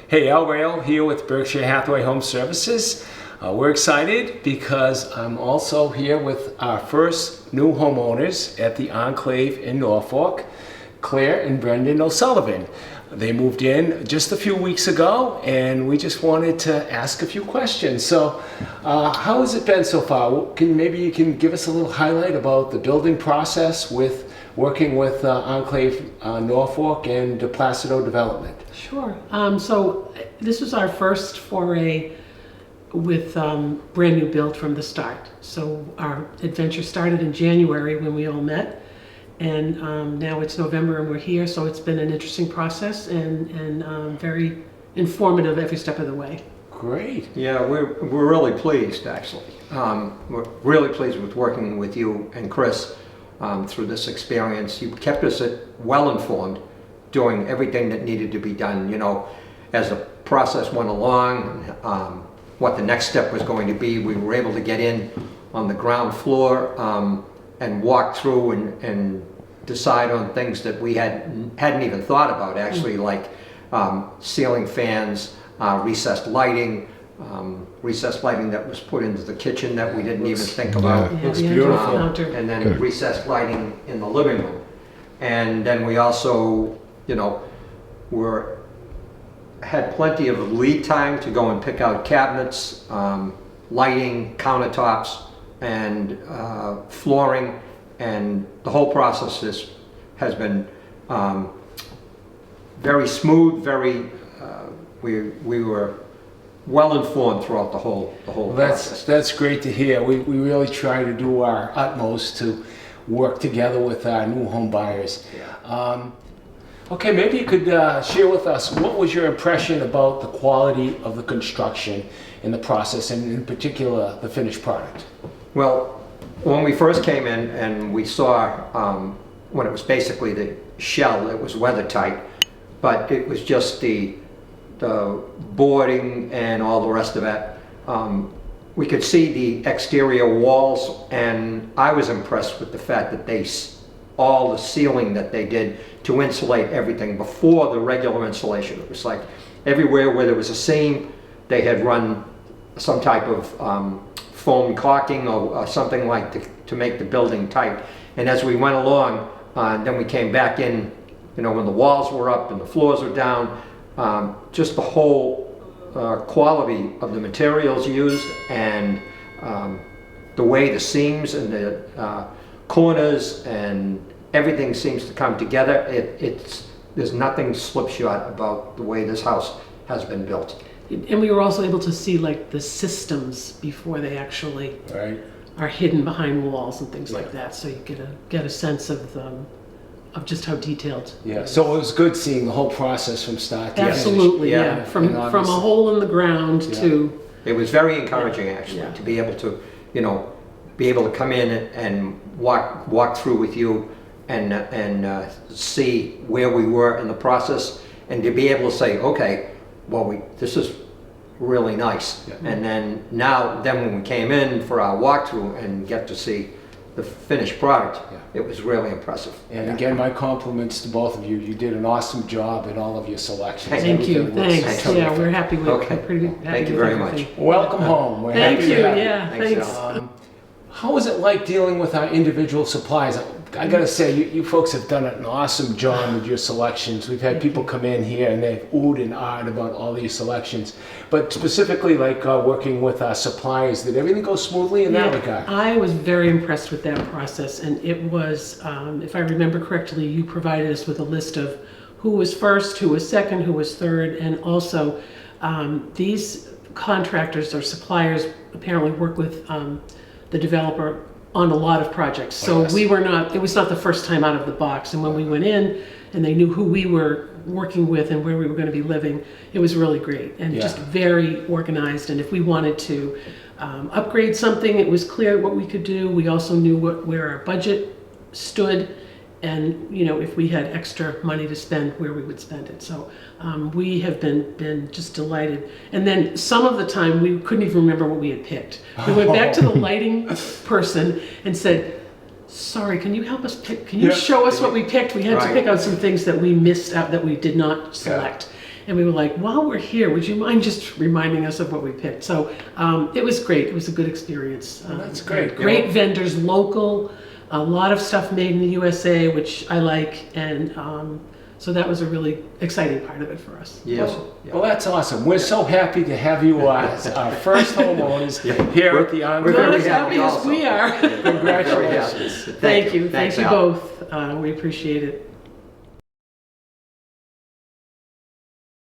Hey, Al Rail here with Berkshire Hathaway Home Services. We're excited because I'm also here with our first new homeowners at the Enclave in Norfolk, Claire and Brendan O'Sullivan. They moved in just a few weeks ago and we just wanted to ask a few questions. So how has it been so far? Maybe you can give us a little highlight about the building process with working with Enclave Norfolk and the Placido Development. Sure. So this was our first foray with brand new build from the start. So our adventure started in January when we all met, and now it's November and we're here. So it's been an interesting process and very informative every step of the way. Great. Yeah, we're really pleased actually. We're really pleased with working with you and Chris through this experience. You kept us well informed, doing everything that needed to be done, you know, as the process went along, what the next step was going to be. We were able to get in on the ground floor and walk through and decide on things that we hadn't even thought about actually, like ceiling fans, recessed lighting that was put into the kitchen that we didn't even think about. Yeah, Looks beautiful. And then recessed lighting in the living room. And then we also, you know, had plenty of lead time to go and pick out cabinets, lighting, countertops, and flooring, and the whole process has been very smooth. We were well informed throughout the whole process. That's great to hear. We really try to do our utmost to work together with our new home buyers. Yeah. Okay, maybe you could share with us what was your impression about the quality of the construction in the process, and in particular the finished product. Well, when we first came in and we saw when it was basically the shell, it was weather tight, but it was just the boarding and all the rest of it. We could see the exterior walls, and I was impressed with the fact that all the sealing that they did to insulate everything before the regular insulation. It was like everywhere where there was a seam, they had run some type of foam caulking or something like to make the building tight. And as we went along, then we came back in, you know, when the walls were up and the floors were down, just the whole quality of the materials used and the way the seams and the corners and everything seems to come together. There's nothing slipshod about the way this house has been built. And we were also able to see like the systems before they actually are hidden behind walls and things like that. So you get a sense of just how detailed. Yeah. So it was good seeing the whole process from start to finish. Absolutely. Yeah. From a hole in the ground to. It was very encouraging actually to be able to, you know, be able to come in and walk through with you and see where we were in the process, and to be able to say, okay, well, this is really nice. Yeah. And then when we came in for our walkthrough and get to see the finished product, it was really impressive. And again, my compliments to both of you. You did an awesome job in all of your selections. Thank you. Thanks. Yeah, we're happy with it. Thank you very much. Welcome home. We're Thank happy you. to have Yeah, thanks. How was it like dealing with our individual suppliers? I gotta say, you folks have done an awesome job with your selections. We've had people come in here and they've oohed and ahed about all these selections. But specifically, like working with our suppliers, did everything go smoothly in that regard? I was very impressed with that process, and it was, if I remember correctly, you provided us with a list of who was first, who was second, who was third, and also these contractors or suppliers apparently work with the developer on a lot of projects. So it was not the first time out of the box. And when we went in and they knew who we were working with and where we were going to be living, it was really great and just very organized. And if we wanted to upgrade something, it was clear what we could do. We also knew where our budget stood, and you know, if we had extra money to spend, where we would spend it. So we have been just delighted. And then some of the time we couldn't even remember what we had picked. We went back to the lighting person and said, sorry, can you help us pick, can you show us what we picked? We had to pick out some things that we missed out, that we did not select. And we were like, while we're here, would you mind just reminding us of what we picked? So it was great. It was a good experience. That's great. Great vendors, local, a lot of stuff made in the USA, which I like. And so that was a really exciting part of it for us. Yes. Well, that's awesome. We're so happy to have you as our first homeowners here at the we're Enclave. Not very as happy happy as we are. Very Congratulations. happy. Thank you. Thanks, Thank you Al. both. We appreciate it.